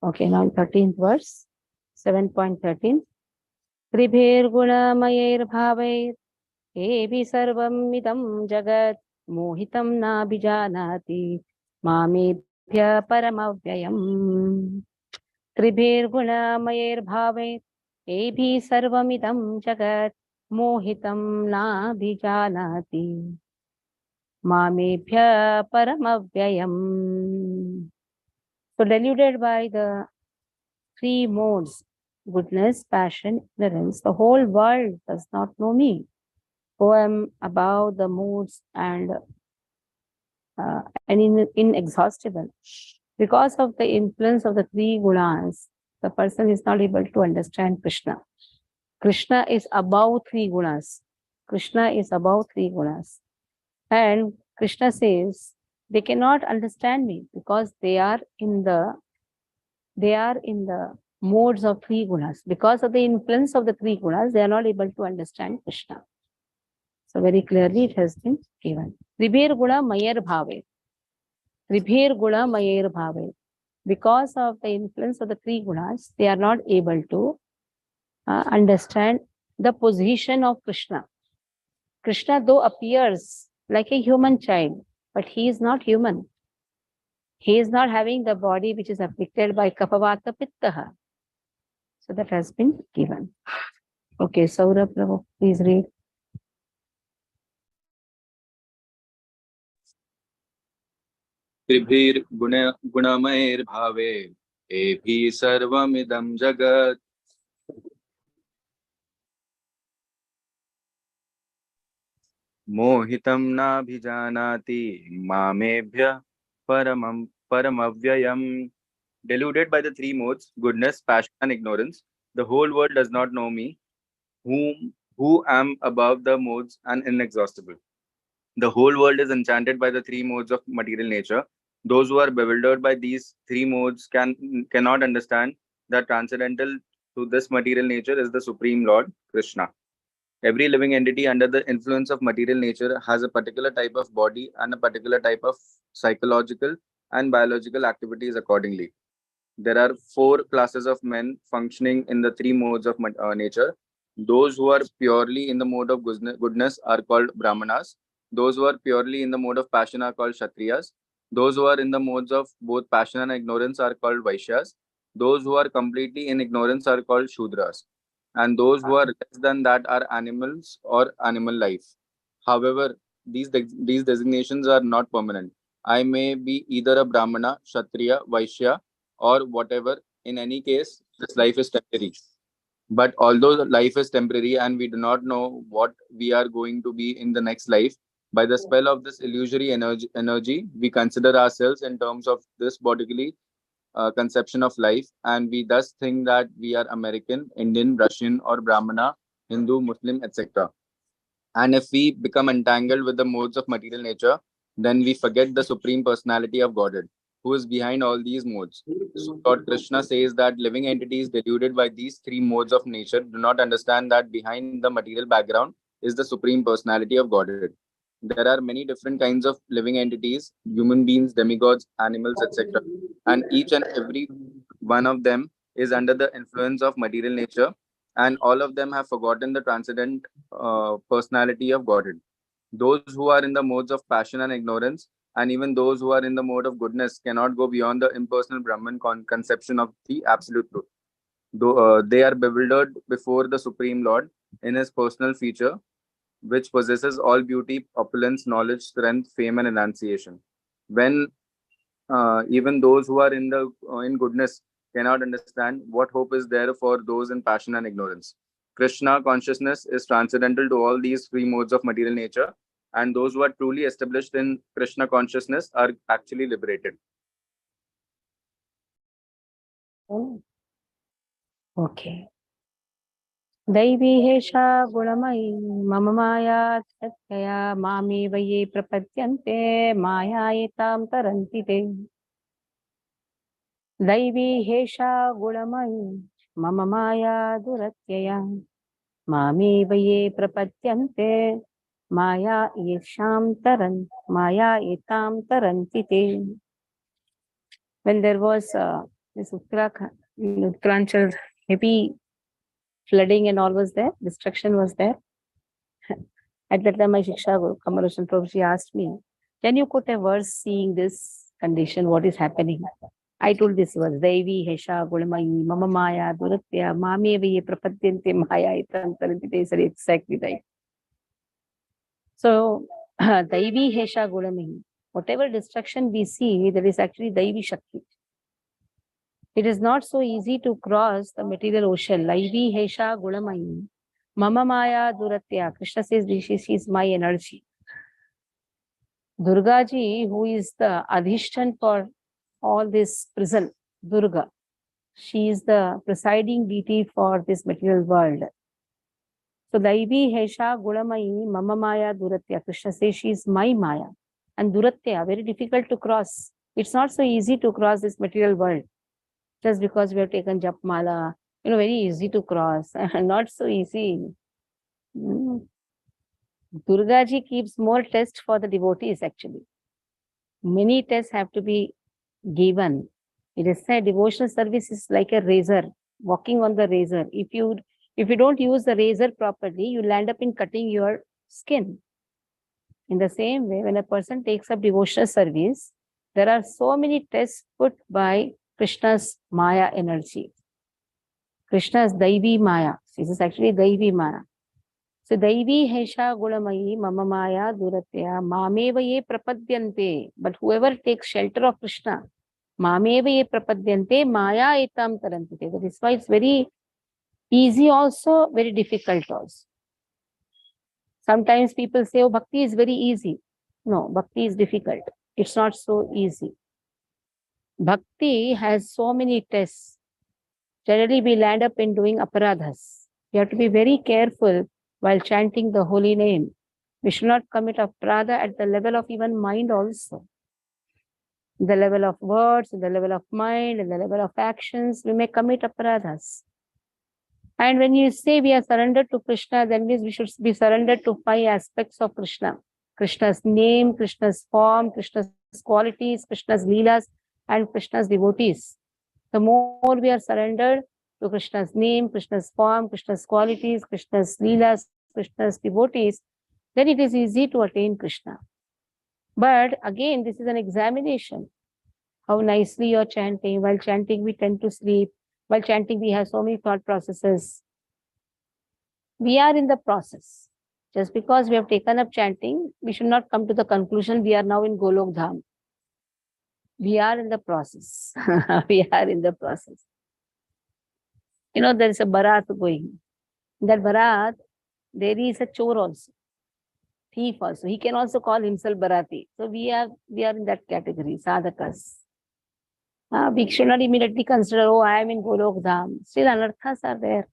Okay, now 13th verse, 7.13. Tribhirgunamayair evi sarvam idam jagat mohitam na bijanati mamebhya paramavyayam. Tribhirgunamayair evi sarvam idam jagat mohitam na bijanati mamebhya paramavyayam. So deluded by the three modes, goodness, passion, ignorance, the whole world does not know me, who am above the moods and inexhaustible. Because of the influence of the three gunas, the person is not able to understand Krishna. Krishna is above three gunas. Krishna is above three gunas. And Krishna says, they cannot understand me because they are in the modes of three gunas. Because of the influence of the three gunas, they are not able to understand Krishna. So very clearly it has been given. Tribhir guna mayar bhave. Tribhir guna mayar bhave. Because of the influence of the three gunas, they are not able to understand the position of Krishna. Krishna though appears like a human child, but he is not human. He is not having the body which is afflicted by kapavata pittaha. So that has been given. Okay, Saurabh Prabhu, please read. त्रिभिर गुणमयैर भावे एभि सर्वमिदं जगत् मोहितं नाभिजानाति मामेभ्यः परमव्ययम्. Deluded by the three modes, goodness, passion, and ignorance, the whole world does not know me, who am above the modes and inexhaustible. The whole world is enchanted by the three modes of material nature. Those who are bewildered by these three modes cannot understand that transcendental to this material nature is the Supreme Lord, Krishna. Every living entity under the influence of material nature has a particular type of body and a particular type of psychological and biological activities accordingly. There are four classes of men functioning in the three modes of nature. Those who are purely in the mode of goodness are called Brahmanas. Those who are purely in the mode of passion are called Kshatriyas. Those who are in the modes of both passion and ignorance are called Vaishyas. Those who are completely in ignorance are called Shudras. And those who are less than that are animals or animal life. However, these designations are not permanent. I may be either a Brahmana, Kshatriya, Vaishya, or whatever. In any case, this life is temporary. But although life is temporary and we do not know what we are going to be in the next life, by the spell of this illusory energy, we consider ourselves in terms of this bodily conception of life, and we thus think that we are American, Indian, Russian, or Brahmana, Hindu, Muslim, etc. And if we become entangled with the modes of material nature, then we forget the Supreme Personality of Godhead, who is behind all these modes. So Lord Krishna says that living entities deluded by these three modes of nature do not understand that behind the material background is the Supreme Personality of Godhead. There are many different kinds of living entities, human beings, demigods, animals, etc. And each and every one of them is under the influence of material nature, and all of them have forgotten the transcendent personality of Godhead. Those who are in the modes of passion and ignorance, and even those who are in the mode of goodness, cannot go beyond the impersonal Brahman conception of the absolute truth. Though they are bewildered before the Supreme Lord in his personal feature, which possesses all beauty, opulence, knowledge, strength, fame, and enunciation. When even those who are in goodness cannot understand, what hope is there for those in passion and ignorance? Krishna consciousness is transcendental to all these three modes of material nature, and those who are truly established in Krishna consciousness are actually liberated. Okay. दैवी हेषा गुणमयी मम माया सत्यया मामेव ये प्रपद्यन्ते मायायितां तरन्ति ते. दैवी हेषा गुणमयी मम माया दुरत्यया Mame vaye prapadyante maya yesham taran maya etam tarantite. When there was this Uttaranchal heavy flooding and all was there, destruction was there. At that time, my Shiksha Guru, Kamaroshan Prabhu, she asked me, can you quote a verse seeing this condition, what is happening? I told this verse, Daivi Hesha Gulamayi Mama Maya Duratya Mame Vaye Prapadyante Maya Itam Tarantite. Exactly right. So, Daivi Hesha Gulamayi, whatever destruction we see, that is actually Daivi Shakti. It is not so easy to cross the material ocean. Laivi Hesha Gulamayi Mama Maya Duratya. Krishna says, she is my energy. Durga ji, who is the Adhishtan for all this prison, Durga, she is the presiding deity for this material world. So, Daivi Hesha Gulamayi Mama Maya Duratya. Krishna says she is my Maya. And Duratya, very difficult to cross. It's not so easy to cross this material world. Just because we have taken Japmala, very easy to cross. Not so easy. Durga ji keeps more tests for the devotees actually. Many tests have to be given. It is said devotional service is like a razor, walking on the razor. If you don't use the razor properly, you'll end up in cutting your skin. In the same way, when a person takes up devotional service, there are so many tests put by Krishna's Maya energy. Krishna's Daivi Maya. This is actually Daivi Maya. So Daivi Hesha Gulamayi Mama Maya Duratya Mameva Ye Prapadyante. But whoever takes shelter of Krishna, Mameva Ye Prapadyante Maya Etam Tarantite. That is why it's very easy also, very difficult also. Sometimes people say, oh, Bhakti is very easy. No, Bhakti is difficult. It's not so easy. Bhakti has so many tests. Generally, we land up in doing aparadhas. You have to be very careful while chanting the holy name. We should not commit aparadha at the level of even mind also. The level of words, the level of mind, and the level of actions, we may commit aparadhas. And when you say we are surrendered to Krishna, then means we should be surrendered to 5 aspects of Krishna. Krishna's name, Krishna's form, Krishna's qualities, Krishna's leelas, and Krishna's devotees. The more we are surrendered to Krishna's name, Krishna's form, Krishna's qualities, Krishna's leelas, Krishna's devotees, then it is easy to attain Krishna. But again, this is an examination. How nicely you're chanting. While chanting, we tend to sleep. While chanting, we have so many thought processes. We are in the process. Just because we have taken up chanting, we should not come to the conclusion we are now in Golok Dham. We are in the process. We are in the process. There is a Bharat going. In that Bharat, there is a chore also. Thief also. He can also call himself Bharati. So we are in that category, sadhakas. We should not immediately consider, oh, I am in Golok Dham. Still anarthas are there.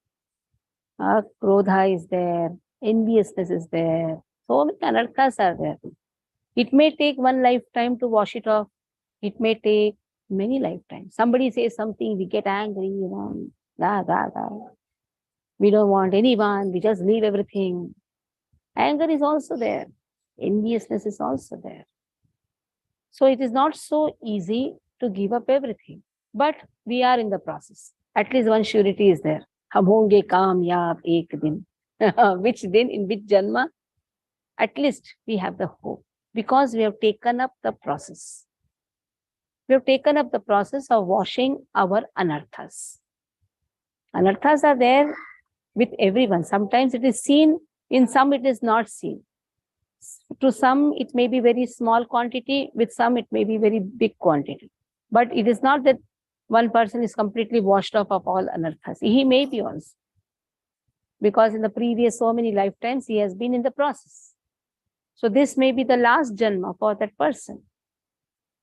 Krodha is there. Enviousness is there. So many anarthas are there. It may take one lifetime to wash it off. It may take many lifetimes. Somebody says something, we get angry, We don't want anyone. We just leave everything. Anger is also there. Enviousness is also there. So it is not so easy to give up everything. But we are in the process. At least one surety is there. Hum honge kamyab ek din. Which din, in which janma? At least we have the hope. Because we have taken up the process. We have taken up the process of washing our anarthas. Anarthas are there with everyone. Sometimes it is seen, in some it is not seen. To some, it may be very small quantity. With some, it may be very big quantity. But it is not that one person is completely washed off of all anarthas. He may be also. Because in the previous so many lifetimes, he has been in the process. So this may be the last janma for that person.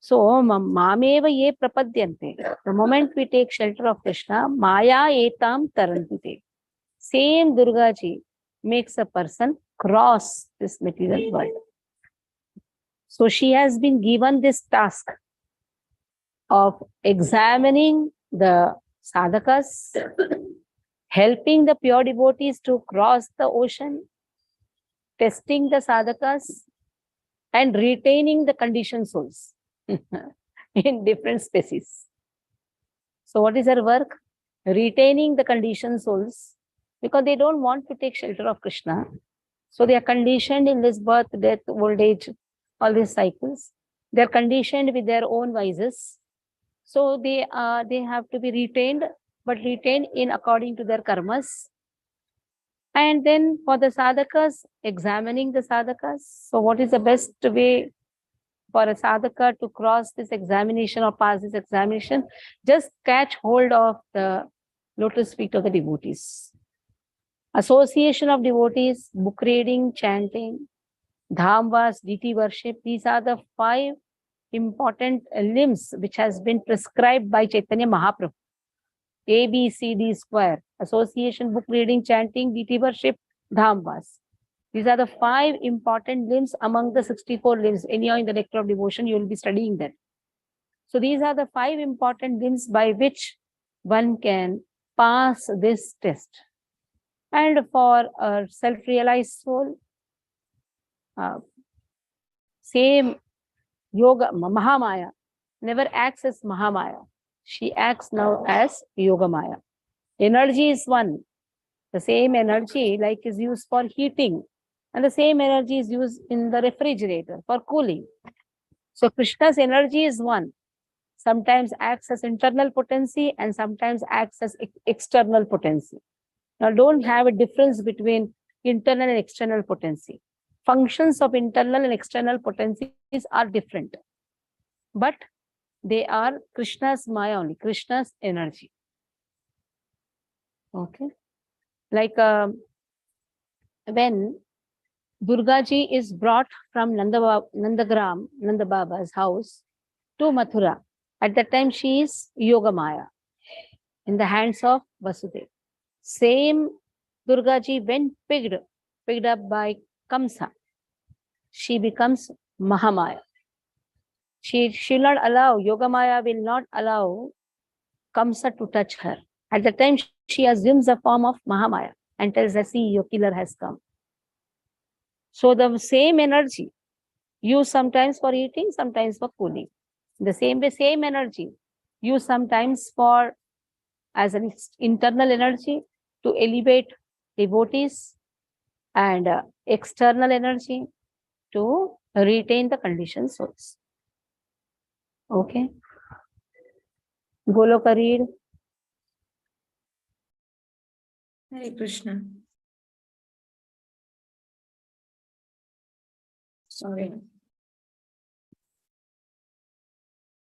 So, mameva ye prapadyante. The moment we take shelter of Krishna, maya etam tarantite. Same Durga ji makes a person cross this material world. So she has been given this task of examining the sadhakas, helping the pure devotees to cross the ocean, testing the sadhakas, and retaining the conditioned souls in different species. So what is her work? Retaining the conditioned souls, because they don't want to take shelter of Krishna. So they are conditioned in this birth, death, old age, all these cycles. They are conditioned with their own vices. So they have to be retained, but retained in according to their karmas. And then for the sadhakas, examining the sadhakas. So what is the best way for a sadhaka to cross this examination or pass this examination? Just catch hold of the lotus feet of the devotees. Association of devotees, book reading, chanting, dhamvas, deity worship. These are the 5 important limbs which has been prescribed by Chaitanya Mahaprabhu. A, B, C, D square. Association, book reading, chanting, deity worship, dhamvas. These are the 5 important limbs among the 64 limbs. Anyhow, in the Nectar of Devotion, you will be studying that. So these are the 5 important limbs by which one can pass this test. And for a self-realized soul, same yoga, Mahamaya, never acts as Mahamaya. She acts now as Yogamaya. Energy is one. The same energy like is used for heating, and the same energy is used in the refrigerator for cooling. So Krishna's energy is one. Sometimes acts as internal potency and sometimes acts as external potency. Now don't have a difference between internal and external potency. Functions of internal and external potencies are different, but they are Krishna's Maya only, Krishna's energy. Okay. Like when Durga Ji is brought from Nandagram, Nanda Baba's house to Mathura, at that time she is Yoga Maya in the hands of Vasudeva. Same Durga Ji, when picked up by Kamsa, she becomes Mahamaya. She will not allow, Yogamaya will not allow Kamsa to touch her. At the time, she assumes the form of Mahamaya and tells her, see, your killer has come. So the same energy used sometimes for eating, sometimes for cooling. The same way, same energy used sometimes for as an internal energy to elevate devotees, and external energy to retain the conditioned souls. Okay. Goloka read. Hare Krishna. Sorry.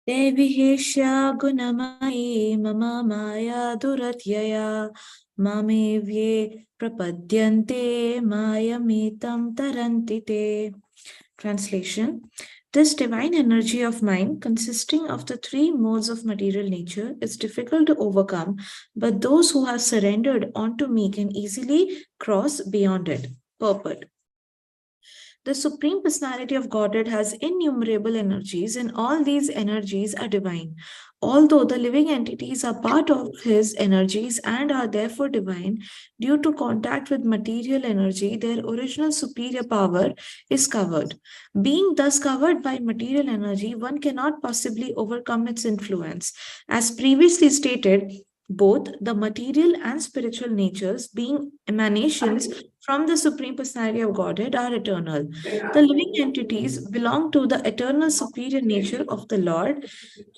Devi Hesha Gunamai Mama Maya Duratyaya Mamevye Prapadyante Mayamitam Tarantite. Translation. This divine energy of mind, consisting of the 3 modes of material nature, is difficult to overcome, but those who have surrendered onto me can easily cross beyond it. Purport. The Supreme Personality of Godhead has innumerable energies, and all these energies are divine. Although the living entities are part of his energies and are therefore divine, due to contact with material energy, their original superior power is covered. Being thus covered by material energy, one cannot possibly overcome its influence. As previously stated, both the material and spiritual natures, being emanations from the Supreme Personality of Godhead, are eternal. The living entities belong to the eternal superior nature of the Lord,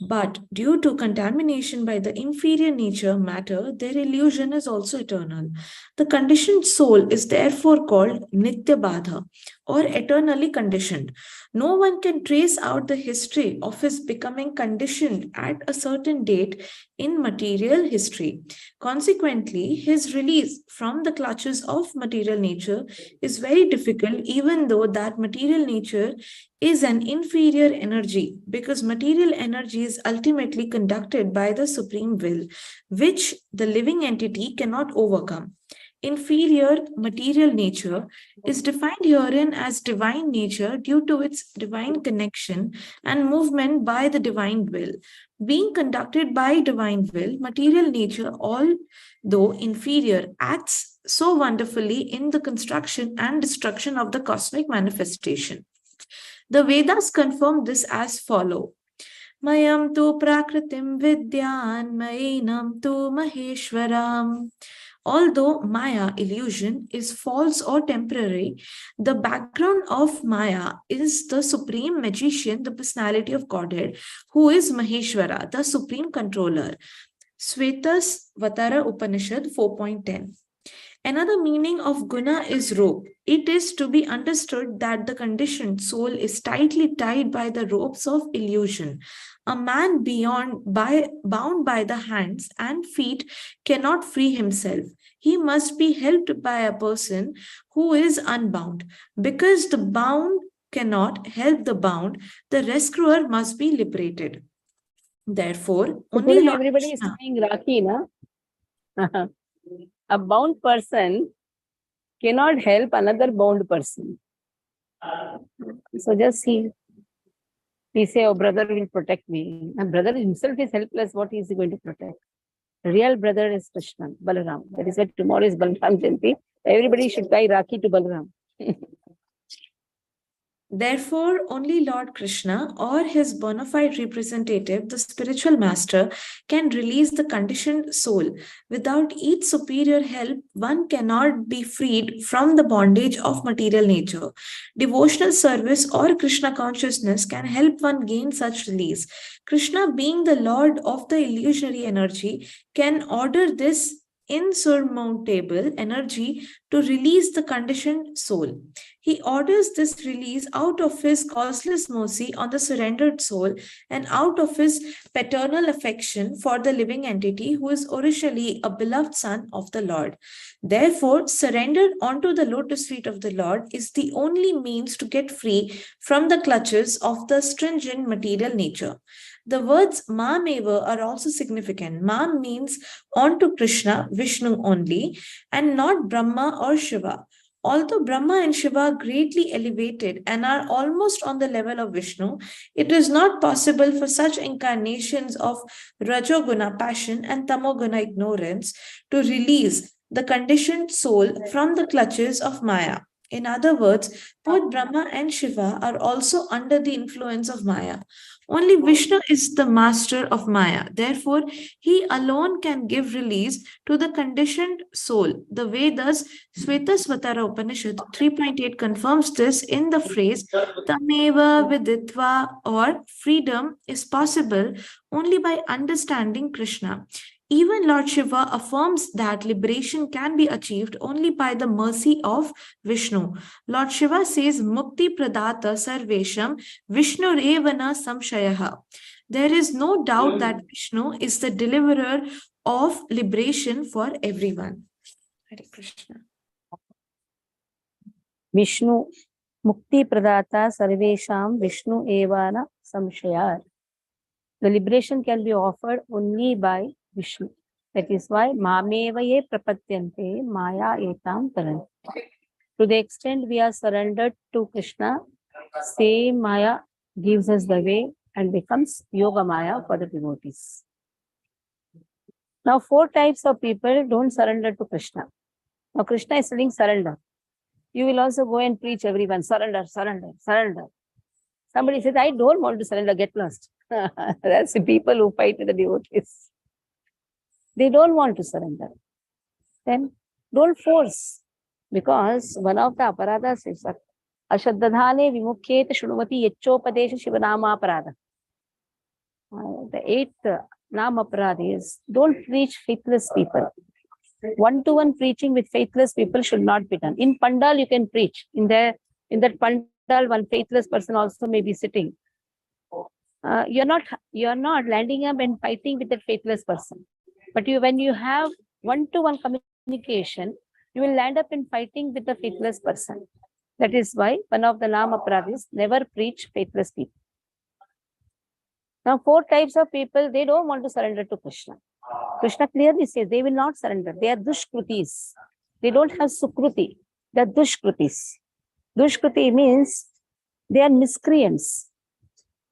but due to contamination by the inferior nature matter, their illusion is also eternal. The conditioned soul is therefore called Nitya Badha, or eternally conditioned. No one can trace out the history of his becoming conditioned at a certain date in material history. Consequently, his release from the clutches of material nature is very difficult, even though that material nature is an inferior energy, because material energy is ultimately conducted by the supreme will, which the living entity cannot overcome. Inferior material nature is defined herein as divine nature due to its divine connection and movement by the divine will. Being conducted by divine will, material nature, although inferior, acts so wonderfully in the construction and destruction of the cosmic manifestation. The Vedas confirm this as follow. Mayam tu prakritim vidyan mayinam tu maheshwaram. Although Maya, illusion, is false or temporary, the background of Maya is the supreme magician, the personality of Godhead, who is Maheshwara, the supreme controller. Svetas Vatara Upanishad 4.10. Another meaning of guna is rope. It is to be understood that the conditioned soul is tightly tied by the ropes of illusion. A man bound by the hands and feet cannot free himself. He must be helped by a person who is unbound. Because the bound cannot help the bound, the rescuer must be liberated. Therefore, only Today Lord everybody is Krishna. saying Rakhi, na? A bound person cannot help another bound person. So just see, we say, oh, brother will protect me. And brother himself is helpless. What is he going to protect? Real brother is Krishna, Balaram. That is why tomorrow is Balaram Jayanti. Everybody should tie Rakhi to Balaram. Therefore, only Lord Krishna or his bona fide representative, the spiritual master, can release the conditioned soul. Without each superior help, one cannot be freed from the bondage of material nature. Devotional service or Krishna consciousness can help one gain such release. Krishna, being the Lord of the illusionary energy, can order this insurmountable energy to release the conditioned soul. He orders this release out of his causeless mercy on the surrendered soul and out of his paternal affection for the living entity who is originally a beloved son of the Lord. Therefore, surrender onto the lotus feet of the Lord is the only means to get free from the clutches of the stringent material nature. The words Mameva are also significant. Mam means onto Krishna, Vishnu only, and not Brahma or Shiva. Although Brahma and Shiva are greatly elevated and are almost on the level of Vishnu, it is not possible for such incarnations of Rajoguna passion and Tamoguna ignorance to release the conditioned soul from the clutches of Maya. In other words, both Brahma and Shiva are also under the influence of Maya. Only Vishnu is the master of Maya. Therefore, he alone can give release to the conditioned soul. The Vedas, Svetasvatara Upanishad 3.8 confirms this in the phrase Tameva Viditva, or freedom is possible only by understanding Krishna. Even Lord Shiva affirms that liberation can be achieved only by the mercy of Vishnu. Lord Shiva says, Mukti Pradata Sarvesham Vishnu Revana Samshayaha. There is no doubt that Vishnu is the deliverer of liberation for everyone. Hare Krishna. Vishnu Mukti Pradata Sarvesham Vishnu Evana Samshayar. The liberation can be offered only by Vishnu. That is why Mameva ye prapatyante Maya etam taranti. To the extent we are surrendered to Krishna, same Maya gives us the way and becomes Yoga Maya for the devotees. Now, 4 types of people don't surrender to Krishna. Now, Krishna is telling surrender. You will also go and preach everyone, surrender, surrender, surrender. Somebody says, I don't want to surrender, get lost. That's the people who fight with the devotees. They don't want to surrender. Then don't force. Because one of the aparadas is Ashaddadhane Vimukheta Shunumati Yechopadesha Shivanama Aparada. The 8th Nama Aparada is don't preach faithless people. One-to-one preaching with faithless people should not be done. In Pandal, you can preach. In that Pandal, one faithless person also may be sitting. You're not landing up and fighting with that faithless person. But when you have one-to-one communication, you will land up in fighting with the faithless person. That is why one of the Nama Aparadis never preach faithless people. Now, 4 types of people, they don't want to surrender to Krishna. Krishna clearly says they will not surrender. They are dushkrutis. They don't have sukruti. They're dushkrutis. Dushkruti means they are miscreants.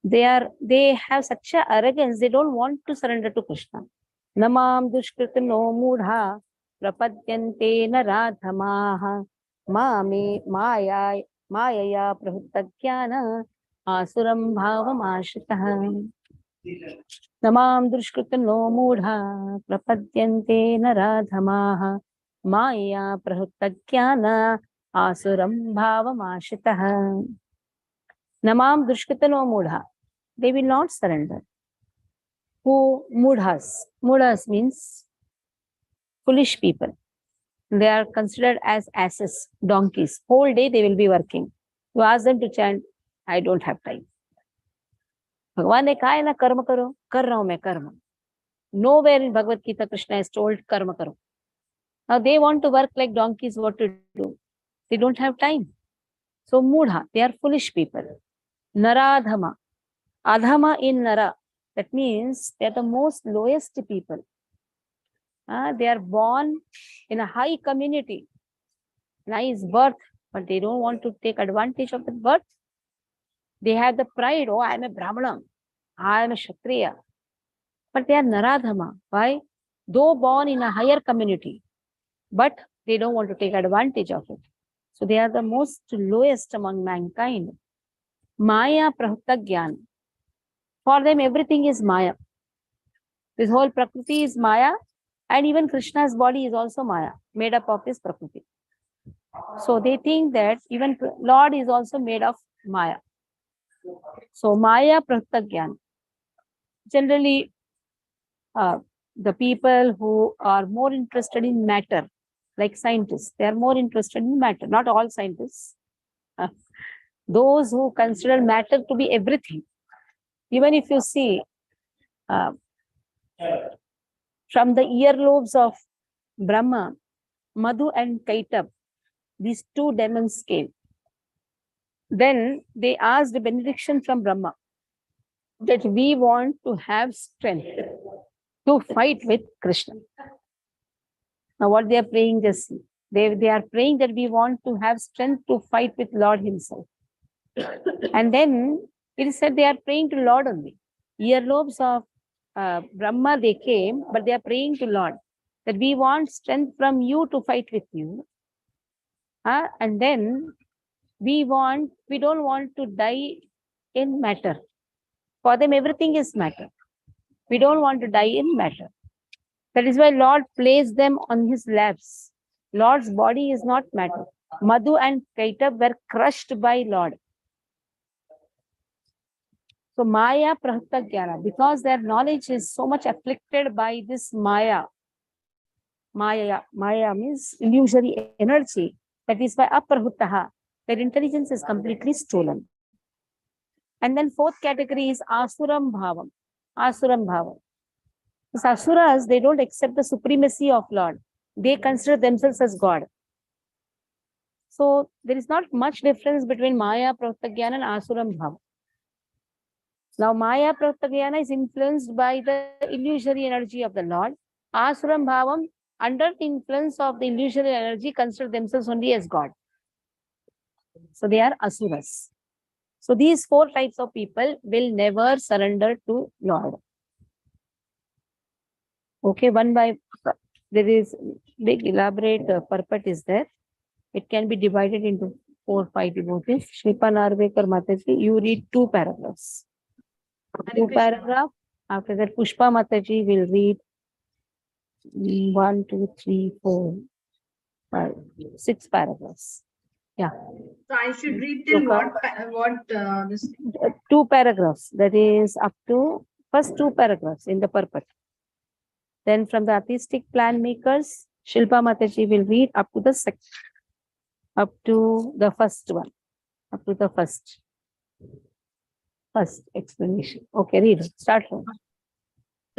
They have such a arrogance. They don't want to surrender to Krishna. Namam dushkritino mudha prapadyante naradhamaha mame mayaya prahutagyana asuram bhavam ashritah. Namam dushkritino mudha prapadyante naradhamaha maya prahutagyana asuram bhavam ashritah. Namam dushkritino mudha. They will not surrender. Who mudhas? Mudhas means foolish people. They are considered as asses, donkeys. Whole day they will be working. You ask them to chant, I don't have time. भगवान ने कहा है ना कर्म करो, कर रहा हूं मैं कर्म. Nowhere in Bhagavad Gita Krishna is told karma karo. Now they want to work like donkeys, what to do? They don't have time. So mudha, they are foolish people. Naradhama. Adhama in Nara. That means they are the most lowest people. They are born in a high community. Nice birth, but they don't want to take advantage of the birth. They have the pride, oh, I am a Brahmana, I am a Kshatriya. But they are Naradhama. Why? Though born in a higher community, but they don't want to take advantage of it. So they are the most lowest among mankind. Maya Prahuta Gyan. For them, everything is Maya. This whole Prakriti is Maya, and even Krishna's body is also Maya, made up of his Prakriti. So they think that even Lord is also made of Maya. So Maya Prahuta Gyan. Generally, the people who are more interested in matter, like scientists, they are more interested in matter. Not all scientists. Those who consider matter to be everything. Even if you see from the earlobes of Brahma, Madhu and Kaitab, these two demons came. Then they asked a benediction from Brahma that we want to have strength to fight with Krishna. Now what they are praying, just they are praying that we want to have strength to fight with Lord himself. And then it is said they are praying to Lord only. Earlobes of Brahma, they came, but they are praying to Lord that we want strength from you to fight with you. And then we don't want to die in matter. For them, everything is matter. We don't want to die in matter. That is why Lord placed them on his laps. Lord's body is not matter. Madhu and Kaitab were crushed by Lord. So Maya Prahuta Jnana, because their knowledge is so much afflicted by this Maya. Maya means illusory energy. That is why Aprahutaha, their intelligence is completely stolen. And then fourth category is Asuram Bhavam. Asuram Bhavam. These Asuras, they don't accept the supremacy of Lord. They consider themselves as God. So there is not much difference between Maya Prahuta Jnana and Asuram Bhavam. Now, Maya Prahuta Jnana is influenced by the illusory energy of the Lord. Asuram Bhavam, under the influence of the illusory energy, consider themselves only as God. So they are Asuras. So these four types of people will never surrender to Lord. Okay, one by, there is big elaborate purport is there. It can be divided into 4 or 5 devotees. Shripa Narvekar Mataji, you read 2 paragraphs. 2 paragraphs. After that, Pushpa Mataji will read 1, 2, 3, 4, 5, 6 paragraphs. Yeah. So I should read till what this 2 paragraphs. That is up to first 2 paragraphs in the purport. Then from the artistic plan makers, Shilpa Mataji will read up to the first one, up to the first explanation. Okay, read it. Start from.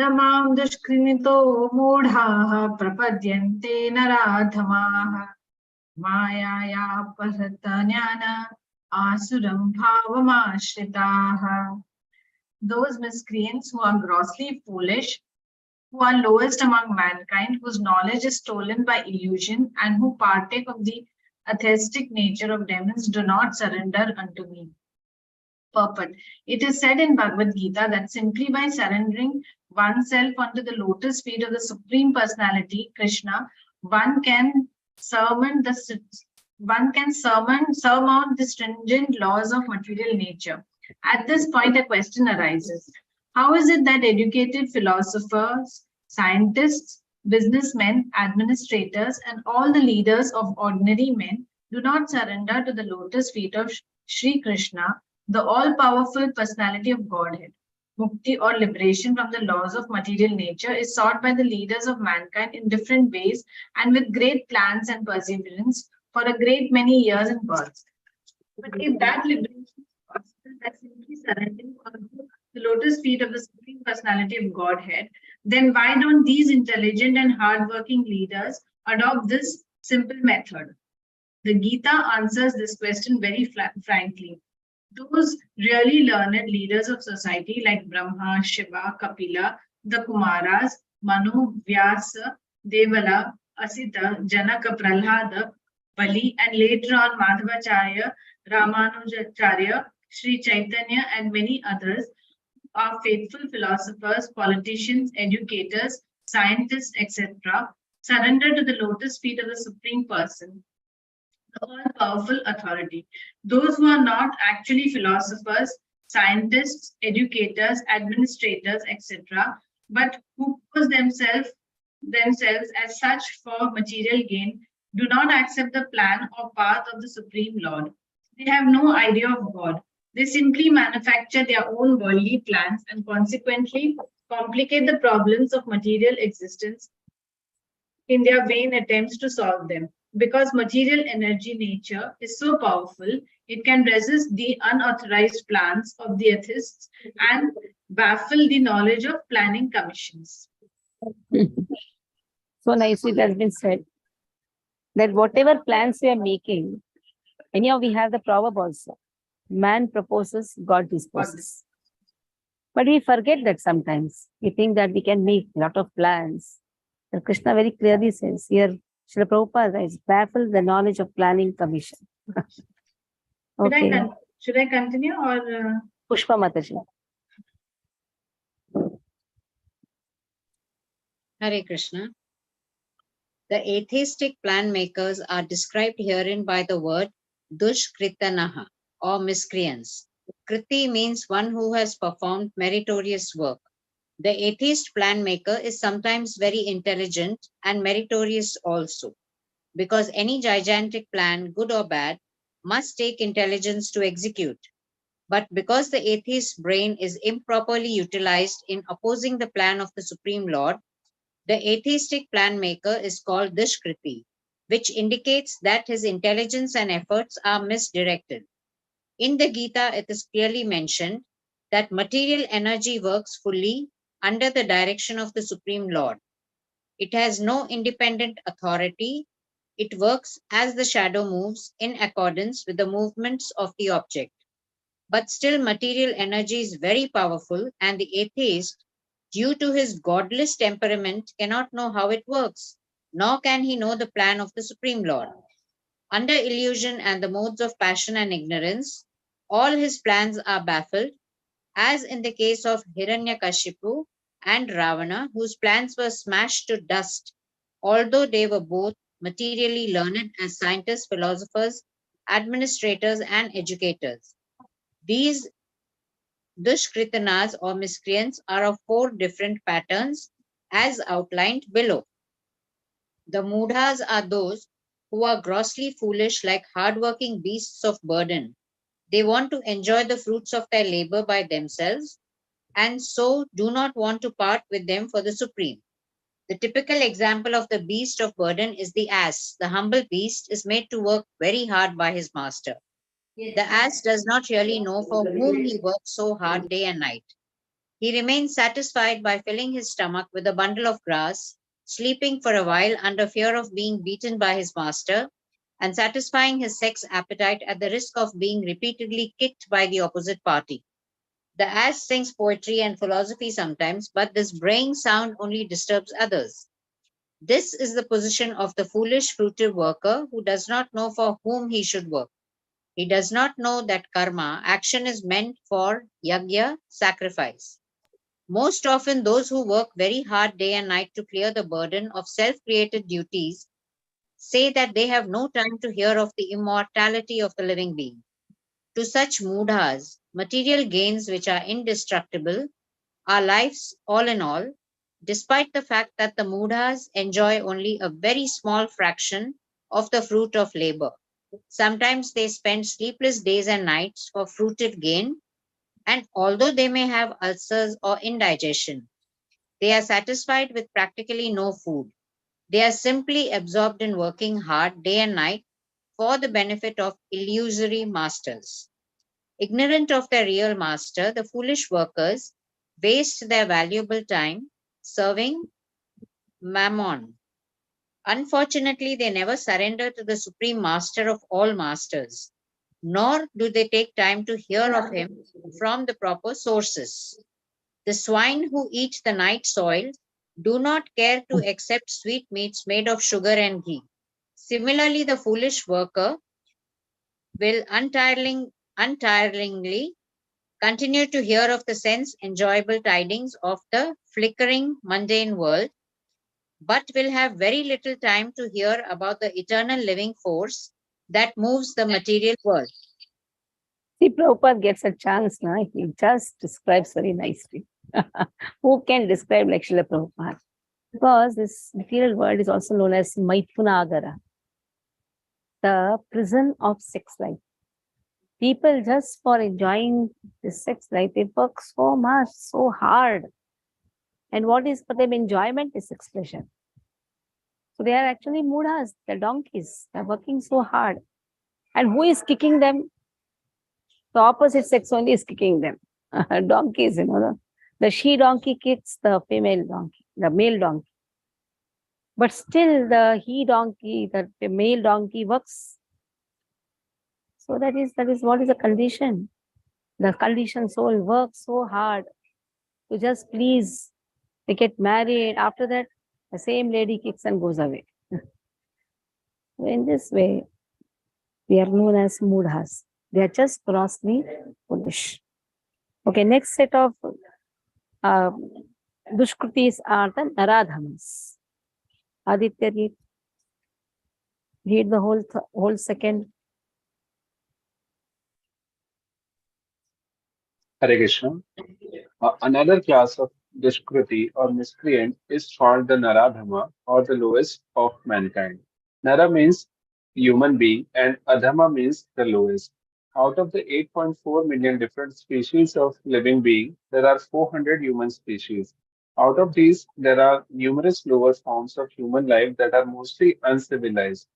Namam dushkrinito mudhaha prapadyante naradhamaha Mayaya paratanyana asuram bhavamashritaha. Those miscreants who are grossly foolish who are lowest among mankind, whose knowledge is stolen by illusion, and who partake of the atheistic nature of demons, do not surrender unto me. Purport. It is said in Bhagavad Gita that simply by surrendering oneself onto the lotus feet of the Supreme Personality, Krishna, one can surmount surmount the stringent laws of material nature. At this point, a question arises. How is it that educated philosophers, scientists, businessmen, administrators, and all the leaders of ordinary men do not surrender to the lotus feet of Sri Krishna, the all-powerful personality of Godhead? Mukti or liberation from the laws of material nature is sought by the leaders of mankind in different ways and with great plans and perseverance for a great many years and births. But if that liberation is possible by simply surrendering onto the lotus feet of the Supreme Personality of Godhead, then why don't these intelligent and hardworking leaders adopt this simple method? The Gita answers this question very frankly. Those really learned leaders of society like Brahma, Shiva, Kapila, the Kumaras, Manu, Vyasa, Devala, Asita, Janaka, Prahlada, Bali, and later on Madhavacharya, Ramanujacharya, Sri Chaitanya, and many others are faithful philosophers, politicians, educators, scientists, etc., surrender to the lotus feet of the Supreme Person, the all-powerful authority. Those who are not actually philosophers, scientists, educators, administrators, etc., but who pose themselves as such for material gain, do not accept the plan or path of the Supreme Lord. They have no idea of God. They simply manufacture their own worldly plans and consequently complicate the problems of material existence in their vain attempts to solve them. Because material energy nature is so powerful, it can resist the unauthorized plans of the atheists and baffle the knowledge of planning commissions. So nicely it has been said that whatever plans we are making, anyhow, we have the proverb also. Man proposes, God disposes. But we forget that sometimes. We think that we can make a lot of plans. But Krishna very clearly says here, Srila Prabhupada writes, baffle the knowledge of planning commission. Okay. Should I continue or? Pushpa Mataji. Hare Krishna. The atheistic plan makers are described herein by the word dushkritanaha or miscreants. Kriti means one who has performed meritorious work. The atheist plan maker is sometimes very intelligent and meritorious also, because any gigantic plan, good or bad, must take intelligence to execute. But because the atheist's brain is improperly utilized in opposing the plan of the Supreme Lord, the atheistic plan maker is called Dushkriti, which indicates that his intelligence and efforts are misdirected. In the Gita, it is clearly mentioned that material energy works fully under the direction of the Supreme Lord. It has no independent authority. It works as the shadow moves in accordance with the movements of the object. But still, material energy is very powerful, and the atheist, due to his godless temperament, cannot know how it works, nor can he know the plan of the Supreme Lord. Under illusion and the modes of passion and ignorance, all his plans are baffled, as in the case of Hiranyakashipu and Ravana, whose plans were smashed to dust, although they were both materially learned as scientists, philosophers, administrators, and educators. These Dushkritanas or miscreants are of 4 different patterns as outlined below. The Mudhas are those who are grossly foolish, like hard-working beasts of burden. They want to enjoy the fruits of their labor by themselves, and so do not want to part with them for the Supreme. The typical example of the beast of burden is the ass. The humble beast is made to work very hard by his master. The ass does not really know for whom he works so hard day and night. He remains satisfied by filling his stomach with a bundle of grass, sleeping for a while under fear of being beaten by his master, and satisfying his sex appetite at the risk of being repeatedly kicked by the opposite party. The ass sings poetry and philosophy sometimes, but this braying sound only disturbs others. This is the position of the foolish fruitive worker who does not know for whom he should work. He does not know that karma, action, is meant for yajna, sacrifice. Most often, those who work very hard day and night to clear the burden of self created duties say that they have no time to hear of the immortality of the living being. To such mudhas, material gains which are indestructible are lives all in all, despite the fact that the mudhas enjoy only a very small fraction of the fruit of labor. Sometimes they spend sleepless days and nights for fruitive gain, and although they may have ulcers or indigestion, they are satisfied with practically no food. They are simply absorbed in working hard day and night for the benefit of illusory masters. Ignorant of their real master, the foolish workers waste their valuable time serving Mammon. Unfortunately, they never surrender to the supreme master of all masters, nor do they take time to hear of him from the proper sources. The swine who eat the night soil do not care to accept sweetmeats made of sugar and ghee. Similarly, the foolish worker will untiringly continue to hear of the sense enjoyable tidings of the flickering mundane world, but will have very little time to hear about the eternal living force that moves the material world. See, Prabhupada gets a chance now. He just describes very nicely. Who can describe like Srila Prabhupada? Because this material world is also known as Maitunagara, the prison of sex life. People just for enjoying this sex life, they work so much, so hard. And what is for them enjoyment is sex pleasure. So they are actually mudhas, they're donkeys. They're working so hard. And who is kicking them? The opposite sex only is kicking them. Donkeys, the she donkey kicks the female donkey, the male donkey. But still the he donkey, the male donkey works. So that is what is the condition. The conditioned soul works so hard to just please. They get married. After that, the same lady kicks and goes away. In this way, we are known as mudhas. They are just grossly foolish. Okay, next set of dushkrutis are the naradhamas. Aditya, read the whole second. Hare Krishna. Another class of Dushkriti or miscreant is called the Naradhama or the lowest of mankind. Nara means human being and Adhama means the lowest. Out of the 8.4 million different species of living being, there are 400 human species. Out of these, there are numerous lower forms of human life that are mostly uncivilized.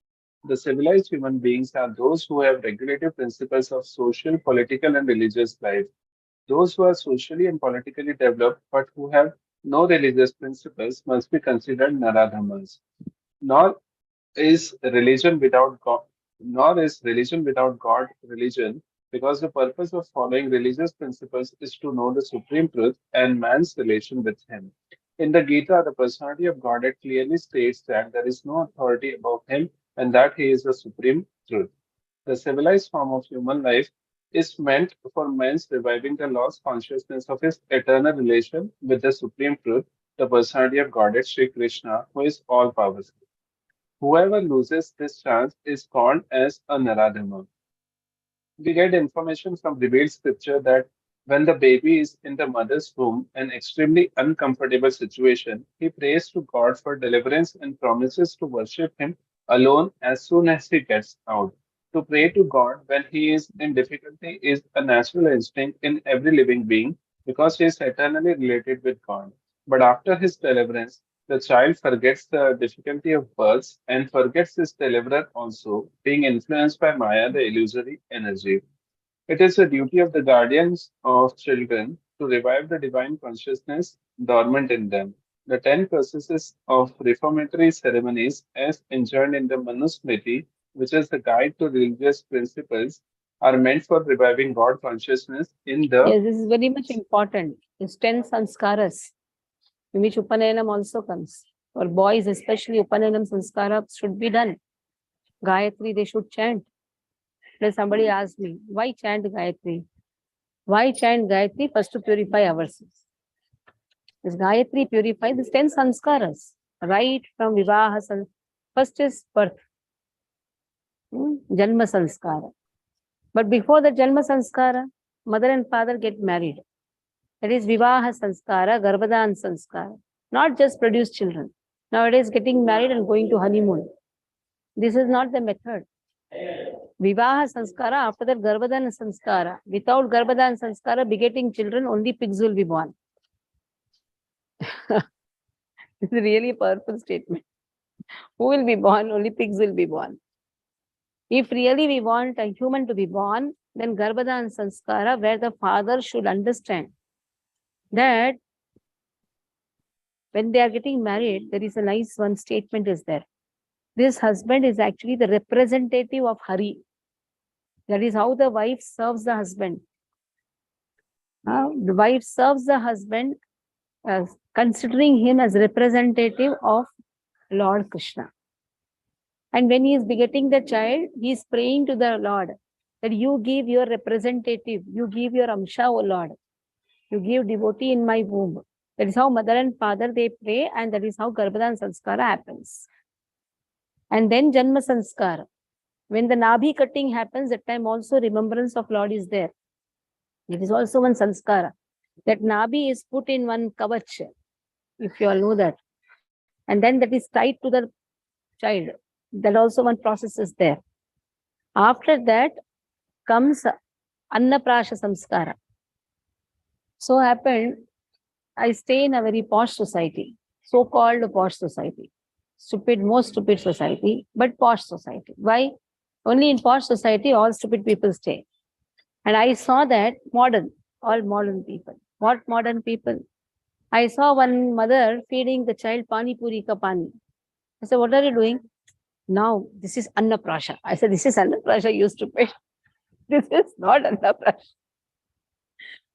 The civilized human beings are those who have regulative principles of social, political, and religious life. Those who are socially and politically developed but who have no religious principles must be considered naradhamas. Nor is religion without God, nor is religion without God religion, because the purpose of following religious principles is to know the supreme truth and man's relation with Him. In the Gita, the personality of Godhead clearly states that there is no authority above Him and that He is the supreme truth. The civilized form of human life is meant for man's reviving the lost consciousness of his eternal relation with the Supreme Truth, the personality of Godhead Sri Krishna, who is all powerful. Whoever loses this chance is called as a Naradhama. We get information from revealed scripture that when the baby is in the mother's womb, an extremely uncomfortable situation, he prays to God for deliverance and promises to worship Him alone as soon as he gets out. To pray to God when he is in difficulty is a natural instinct in every living being because he is eternally related with God. But after his deliverance, the child forgets the difficulty of birth and forgets his deliverer also, being influenced by Maya, the illusory energy. It is the duty of the guardians of children to revive the divine consciousness dormant in them. The 10 processes of reformatory ceremonies, as enjoined in the Manusmriti, which is the guide to religious principles, are meant for reviving God consciousness in the Yes, this is very much important. It's 10 sanskaras, in which Upanayana also comes. For boys, especially, Upanayana sanskara should be done. Gayatri, they should chant. Then somebody asked me, why chant Gayatri? Why chant Gayatri? First to purify ourselves. This Gayatri purifies these 10 sanskaras, right from Vivaha. First is birth, Janma sanskara. But before the Janma sanskara, mother and father get married. That is Vivaha sanskara, Garbhadan sanskara. Not just produce children. Nowadays, getting married and going to honeymoon. This is not the method. Vivaha sanskara, after that Garbhadan sanskara. Without Garbhadan sanskara, begetting children, only pigs will be born. It's a really powerful statement. Who will be born? Only pigs will be born. If really we want a human to be born, then Garbhadan sanskara, where the father should understand that when they are getting married, there is a nice one statement is there. This husband is actually the representative of Hari. That is how the wife serves the husband. The wife serves the husband as considering him as representative of Lord Krishna. And when he is begetting the child, he is praying to the Lord that you give your representative, you give your Amsha, O Lord. You give devotee in my womb. That is how mother and father they pray, and that is how Garbhadan sanskara happens. And then Janma sanskara. When the Nabhi cutting happens, that time also remembrance of Lord is there. It is also one sanskara. That Nabhi is put in one kavach, if you all know that. And then that is tied to the child. That also one process is there. After that comes Annaprasha samskara. So happened, I stay in a very posh society, so-called posh society. Stupid, most stupid society, but posh society. Why? Only in posh society, all stupid people stay. And I saw that modern, all modern people. What modern people? I saw one mother feeding the child pani puri ka pani. I said, what are you doing? Now, this is Annaprasha. I said, this is Annaprasha, you stupid. This is not Annaprasha.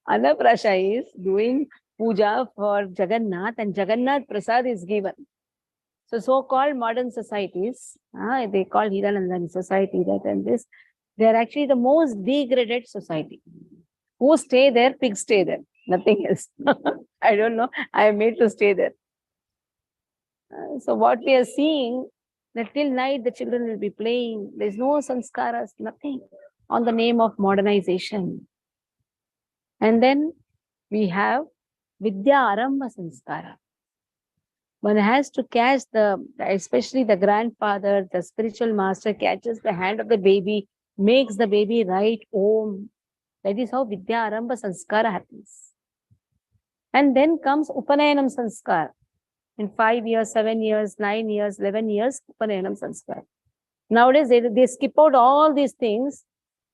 Annaprasha is doing puja for Jagannath, and Jagannath Prasad is given. So, so-called modern societies, they call Hiranandani society, that and this, they are actually the most degraded society. Who stay there? Pigs stay there. Nothing else. I don't know. I am made to stay there. So what we are seeing, that till night the children will be playing. There is no sanskaras, nothing on the name of modernization. And then we have Vidya Arambha sanskara. One has to catch especially the grandfather, the spiritual master catches the hand of the baby, makes the baby write Om. That is how Vidya Arambha sanskara happens. And then comes Upanayanam sanskara. In 5 years, 7 years, 9 years, 11 years, Upanayanam sanskara. Nowadays, they skip out all these things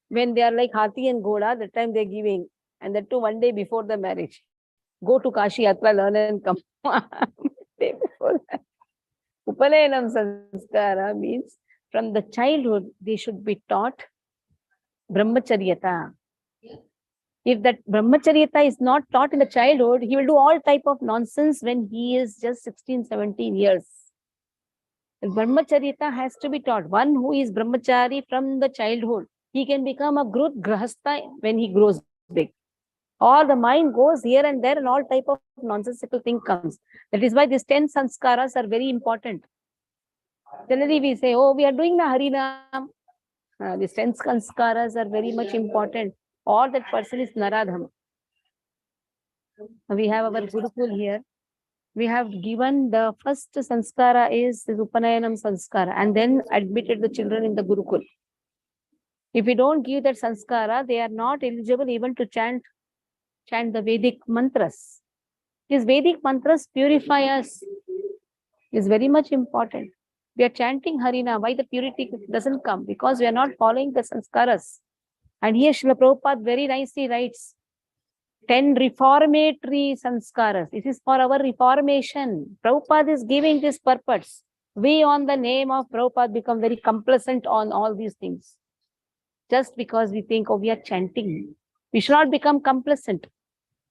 when they are like Hathi and Ghoda, that time they're giving. And that too 1 day before the marriage. Go to Kashi Yatra, learn and come. Day before that. Upanayanam sanskara means from the childhood, they should be taught brahmacharyata. If that brahmacharyata is not taught in the childhood, he will do all type of nonsense when he is just 16, 17 years. The brahmacharyata has to be taught. One who is brahmachari from the childhood, he can become a good grahastha when he grows big. Or the mind goes here and there and all type of nonsensical thing comes. That is why these 10 sanskaras are very important. Generally we say, oh, we are doing the Harinam. These 10 sanskaras are very much important. Or that person is Naradhama. We have our Gurukul here. We have given the first sanskara is the Upanayanam sanskara and then admitted the children in the Gurukul. If we don't give that sanskara, they are not eligible even to chant the Vedic mantras. These Vedic mantras purify us. Is very much important. We are chanting Harina. Why the purity doesn't come? Because we are not following the sanskaras. And here Srila Prabhupada very nicely writes 10 reformatory sanskaras. This is for our reformation. Prabhupada is giving this purpose. We on the name of Prabhupada become very complacent on all these things. just because we think, oh, we are chanting. We should not become complacent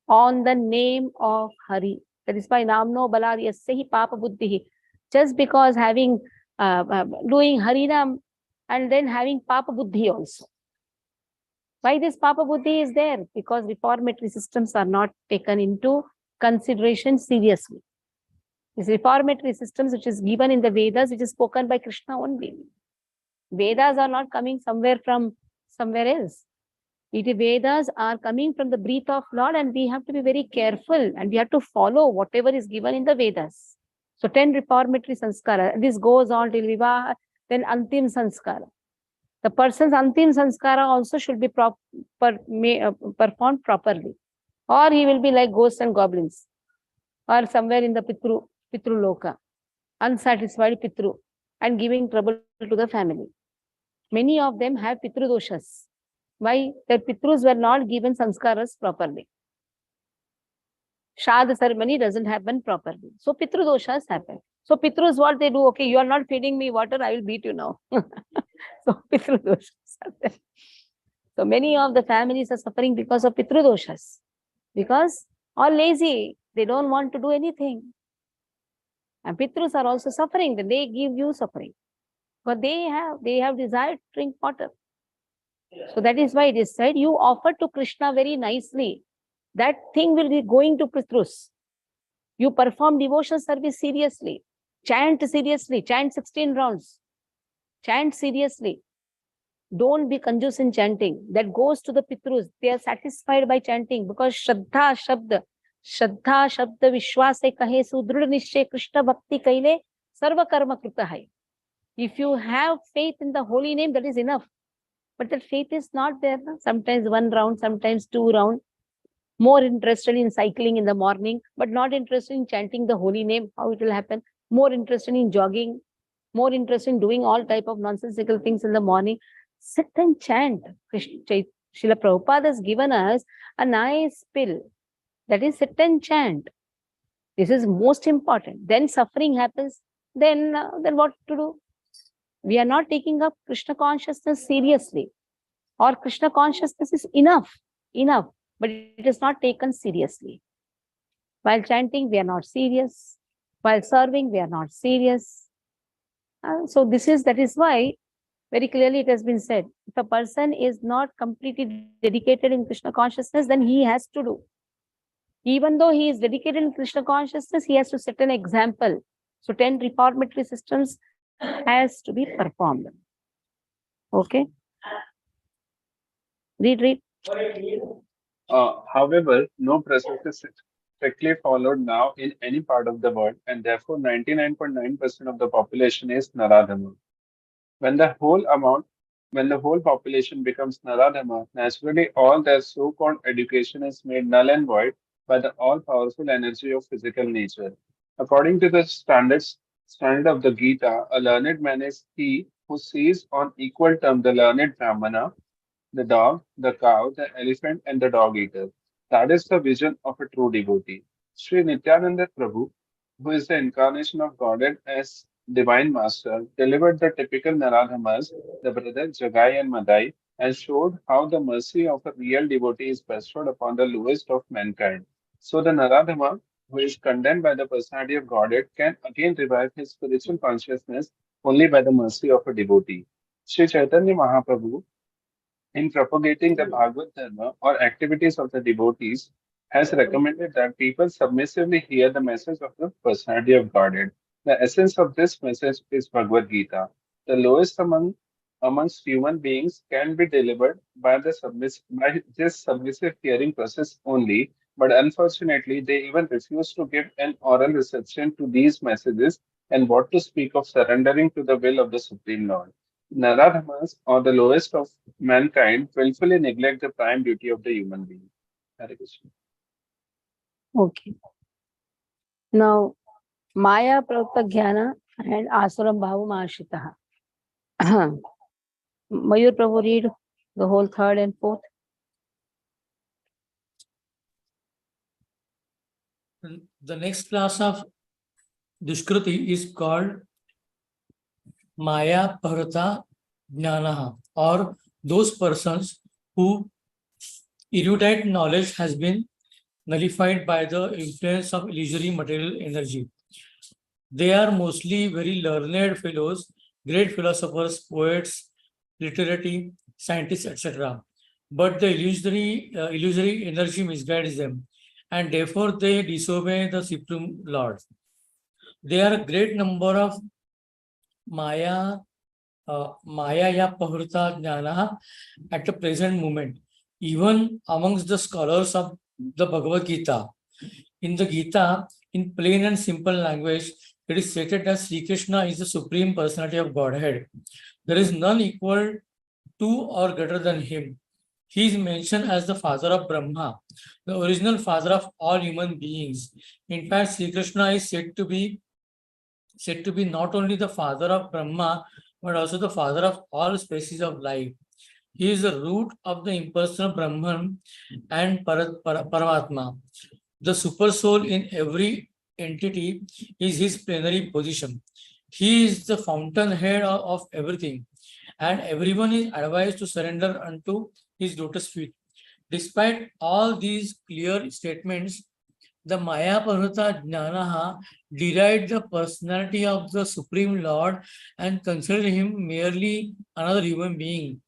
on the name of Hari. That is why Namno Balad Yassehi Papa Buddhi. Just because having doing Harinam and then having Papa Buddhi also. Why this Papa Buddhi is there? Because reformatory systems are not taken into consideration seriously. These reformatory systems which is given in the Vedas, which is spoken by Krishna only. Vedas are not coming somewhere from somewhere else. The Vedas are coming from the breath of Lord, and we have to be very careful and we have to follow whatever is given in the Vedas. So 10 reformatory sanskara. This goes on till Vivaha, then Antim sanskara. The person's Antim sanskara also should be performed properly. Or he will be like ghosts and goblins. Or somewhere in the Pitru Loka, unsatisfied Pitru, and giving trouble to the family. Many of them have Pitru doshas. Why? Their Pitrus were not given sanskaras properly. Shad ceremony doesn't happen properly. So Pitru doshas happen. So Pitrus, what they do? Okay, you are not feeding me water, I will beat you now. So Pitru doshas are there. So many of the families are suffering because of Pitru doshas. Because all lazy, they don't want to do anything. And Pitrus are also suffering, then they give you suffering. But they have desire to drink water. So that is why it is said, you offer to Krishna very nicely. That thing will be going to Pitrus. You perform devotional service seriously. Chant seriously. Chant 16 rounds. Chant seriously. Don't be conjuice in chanting. That goes to the Pitrus. They are satisfied by chanting because Shraddha Shabda Vishwase Kahe Sudrud Nishchay Krishna Bhakti Kaile Sarva Karma Krita Hai. If you have faith in the holy name, that is enough. But that faith is not there. Sometimes 1 round, sometimes 2 rounds. More interested in cycling in the morning, but not interested in chanting the holy name. How it will happen? More interested in jogging. More interested in doing all type of nonsensical things in the morning. Sit and chant. Srila Prabhupada has given us a nice pill. That is sit and chant. This is most important. Then suffering happens. Then what to do? We are not taking up Krishna consciousness seriously. Or Krishna consciousness is enough, but it is not taken seriously. While chanting, we are not serious. While serving, we are not serious. So that is why very clearly it has been said, if a person is not completely dedicated in Krishna consciousness, then he has to do. Even though he is dedicated in Krishna consciousness, he has to set an example. So 10 reformatory systems has to be performed. Okay. Read. However, no process is strictly followed now in any part of the world, and therefore 99.9% of the population is Naradhama. When the whole population becomes Naradhama, naturally all their so-called education is made null and void by the all-powerful energy of physical nature. According to the standard of the Gita, a learned man is he who sees on equal terms the learned Brahmana, the dog, the cow, the elephant, and the dog eater. That is the vision of a true devotee. Sri Nityananda Prabhu, who is the incarnation of Godhead as Divine Master, delivered the typical Naradhamas, the brothers Jagai and Madai, and showed how the mercy of a real devotee is bestowed upon the lowest of mankind. So the Naradhama, who is condemned by the personality of Godhead, can again revive his spiritual consciousness only by the mercy of a devotee. Sri Chaitanya Mahaprabhu, in propagating the Bhagavad Dharma or activities of the devotees, has recommended that people submissively hear the message of the personality of Godhead. The essence of this message is Bhagavad Gita. The lowest amongst human beings can be delivered by this submissive hearing process only, but unfortunately, they even refuse to give an oral reception to these messages, and what to speak of surrendering to the will of the Supreme Lord. Naradhamas, or the lowest of mankind, willfully neglect the prime duty of the human being. Hare Krishna. Okay. Now, Maya Pravta Jnana and Asuram Bhavam Ashitaha. Mayur Prabhu, read the whole 3rd and 4th. The next class of Dushkruti is called Maya Parata Jnanaha or those persons whose erudite knowledge has been nullified by the influence of illusory material energy. They are mostly very learned fellows, great philosophers, poets, literati, scientists, etc. But the illusory energy misguides them, and therefore they disobey the Supreme Lord. There are a great number of Maya, Maya ya Pahurta Jnana at the present moment, even amongst the scholars of the Bhagavad Gita. In the Gita, in plain and simple language, it is stated that Sri Krishna is the Supreme Personality of Godhead. There is none equal to or greater than him. He is mentioned as the father of Brahma, the original father of all human beings. In fact, Sri Krishna is said to be not only the father of Brahma, but also the father of all species of life. He is the root of the impersonal Brahman and Paramatma. The super soul in every entity is his plenary position. He is the fountainhead of everything, and everyone is advised to surrender unto his lotus feet. Despite all these clear statements, the Maya Parvata Jnanaha deride the personality of the Supreme Lord and consider him merely another human being.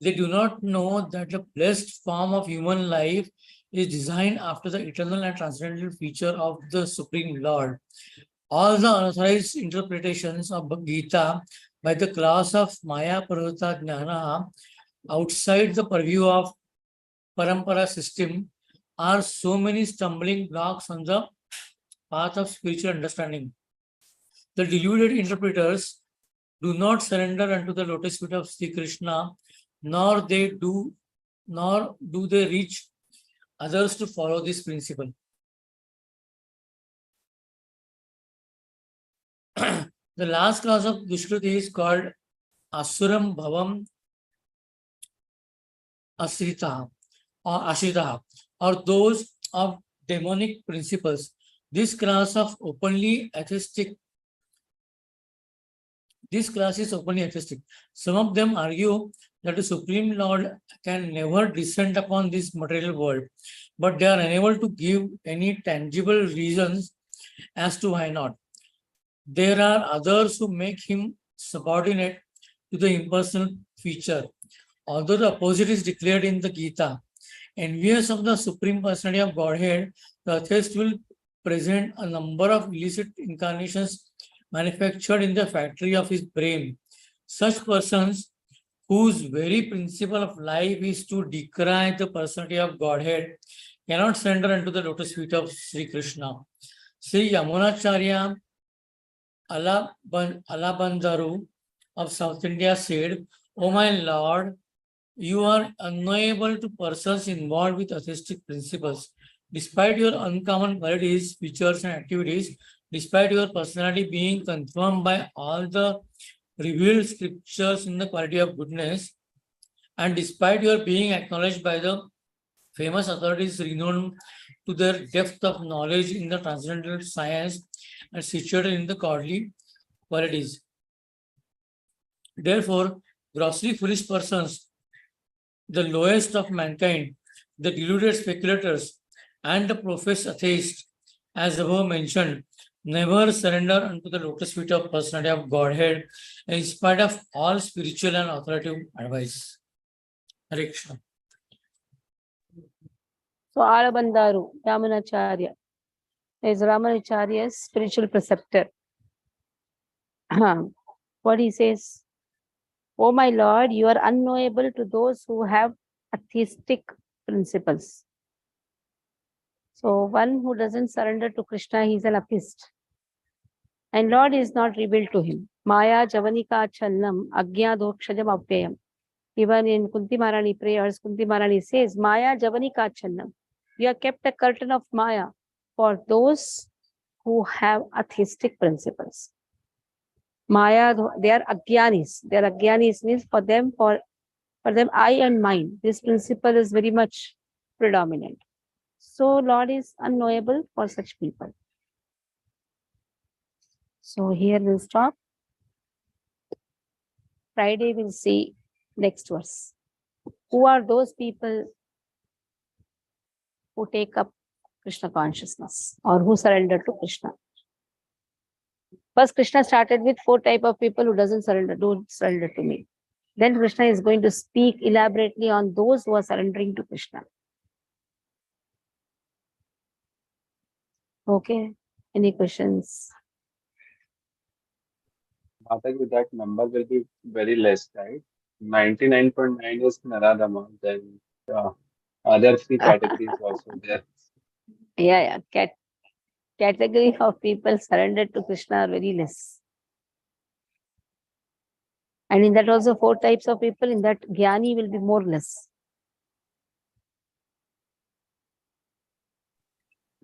They do not know that the blessed form of human life is designed after the eternal and transcendental feature of the Supreme Lord. All the unauthorized interpretations of Gita by the class of Maya Parvata Jnana outside the purview of Parampara system are so many stumbling blocks on the path of spiritual understanding. The deluded interpreters do not surrender unto the lotus feet of Sri Krishna, nor do they reach others to follow this principle. The last class of Dushkruti is called Asuram Bhavam Asritaha or Ashritaha, or those of demonic principles. This class is openly atheistic. Some of them argue that the Supreme Lord can never descend upon this material world, but they are unable to give any tangible reasons as to why not. There are others who make him subordinate to the impersonal feature. Although the opposite is declared in the Gita, envious of the Supreme Personality of Godhead, the atheist will present a number of illicit incarnations manufactured in the factory of his brain. Such persons, whose very principle of life is to decry the personality of Godhead, cannot surrender unto the lotus feet of Sri Krishna. Sri Yamunacharya Alabandaru of South India said, "O my Lord, you are unknowable to persons involved with atheistic principles. Despite your uncommon qualities, features, and activities, despite your personality being confirmed by all the revealed scriptures in the quality of goodness, and despite your being acknowledged by the famous authorities renowned to their depth of knowledge in the transcendental science and situated in the godly qualities. Therefore, grossly foolish persons, the lowest of mankind, the deluded speculators, and the professed atheists, as above mentioned, never surrender unto the lotus feet of personality of Godhead in spite of all spiritual and authoritative advice." Hare Krishna. So Alabandaru, Yamunacharya, is Ramanacharya's spiritual preceptor. What he says, "O my Lord, you are unknowable to those who have atheistic principles." So one who doesn't surrender to Krishna, he is an atheist. And Lord is not revealed to him. Maya Javanika Chalnam Agya Dokshajam Apyayam. Even in Kunti Maharani prayers, Kunti Maharani says, Maya Javanika Chalnam. You have kept a curtain of Maya for those who have atheistic principles. Maya, they are Agyanis. They are Agyanis means for them, I and mine. This principle is very much predominant. So Lord is unknowable for such people. So here we'll stop. Friday we'll see next verse. Who are those people who take up Krishna consciousness or who surrender to Krishna? First, Krishna started with 4 types of people who don't surrender to me. Then Krishna is going to speak elaborately on those who are surrendering to Krishna. Okay. Any questions? Mataji, that number will be very less, right? 99.9 is Naradama, then other 3 categories also there. Yeah. Category of people surrendered to Krishna are very less. And in that also 4 types of people, in that Jnani will be more less.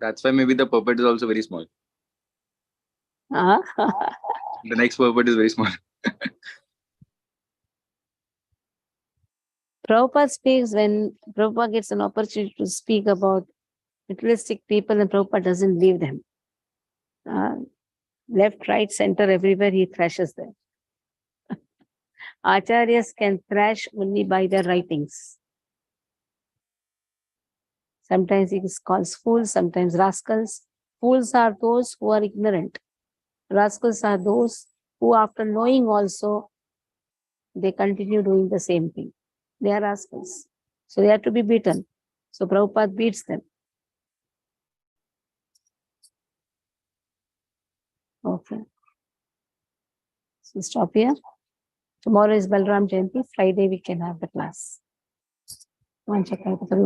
That's why maybe the puppet is also very small. Uh-huh. The next puppet is very small. Prabhupada speaks when Prabhupada gets an opportunity to speak about materialistic people and Prabhupada doesn't leave them. Left, right, center, everywhere he thrashes them. Acharyas can thrash only by their writings. Sometimes he calls fools, sometimes rascals. Fools are those who are ignorant. Rascals are those who, after knowing also, they continue doing the same thing. They are rascals. So they are to be beaten. So Prabhupada beats them. Okay. So stop here. Tomorrow is Balram Jayanti. Friday we can have the class. Vaishnavi